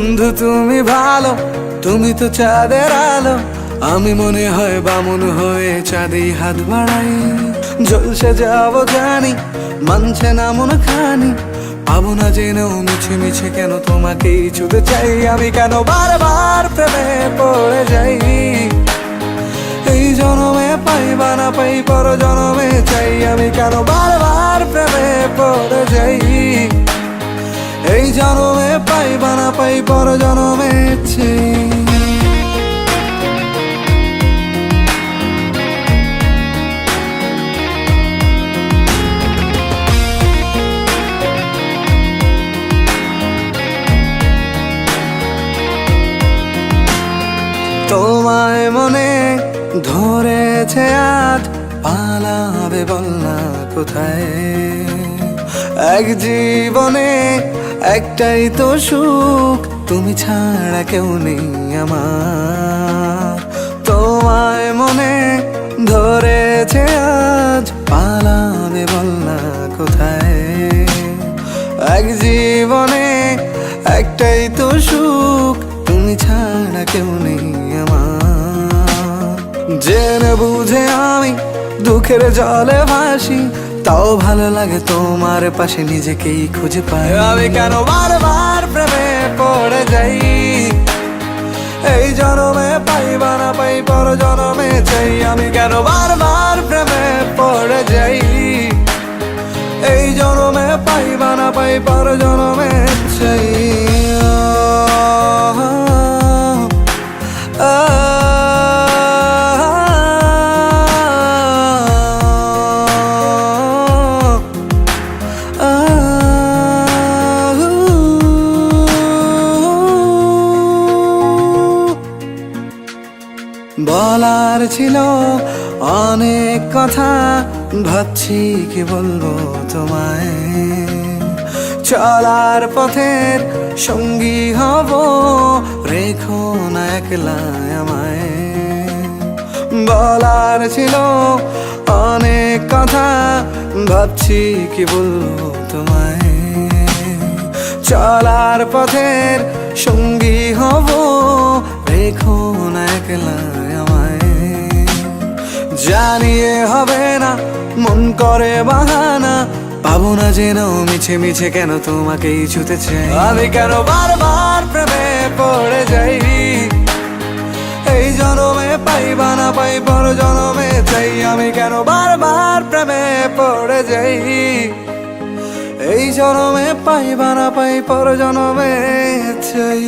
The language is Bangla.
বন্ধু তুমি ভালো, তুমি তো চাঁদের আলো। আমি মনে হয় বামুন হয়ে চাঁদে হাত বাড়াই। ঝলসে যাবো জানি, মানছে না মন খানি। পাবো না জেনেও মিছে মিছে কেন তোমাকেই ছুঁতে চাই। আমি কেন বারবার প্রেমে পড়ে যাই। এই জনমে পাই বা না পাই, পর জনমে চাই। আমি কেন বারবার প্রেমে পড়ে যাই। এই জনমে পাই বা না পাই, পর জনমে চাই। তোমায় মনে ধরেছে আজ, পালাবে বল না কোথায়। এক জীবনে একটাই তো সুখ, তুমি ছাড়া কেউ নেই আমার। তোমায় মনে ধরেছে আজ, পালাবে বল না কোথায়। এক জীবনে একটাই তো সুখ, তুমি ছাড়া কেউ নেই আমার। জেনে বুঝে আমি দুঃখের জলে ভাসি, তাও ভালো লাগে তোমার পাশে নিজেকেই খুঁজে পাই। আমি কেন বারবার প্রেমে পড়ে যাই। এই জনমে পাই বা না পাই, পর জনমে চাই। আমি কেন বারবার প্রেমে পড়ে যাই। এই জনমে পাই বা না পাই, পর জনমে চাই। বলার ছিল অনেক কথা, ভাবছি কি বলবো তোমায়। চলার পথের সঙ্গী হব, রেখো না একলা আমায়। বলার ছিল অনেক কথা, ভাবছি কি বলবো তোমায়। চলার পথের সঙ্গী হব, রেখো না একলা আমায়। জানিয়ে হবে না, মন করে বাহানা। পাবো না জেনেও মিছে মিছে কেন তোমাকেই ছুঁতে চাই। আমি কেন বারবার প্রেমে পড়ে যাই। এই জনমে পাই বা না পাই, পর জনমে চাই। আমি কেন বারবার প্রেমে পড়ে যাই। এই জনমে পাই বা না পাই, পর জনমে চাই।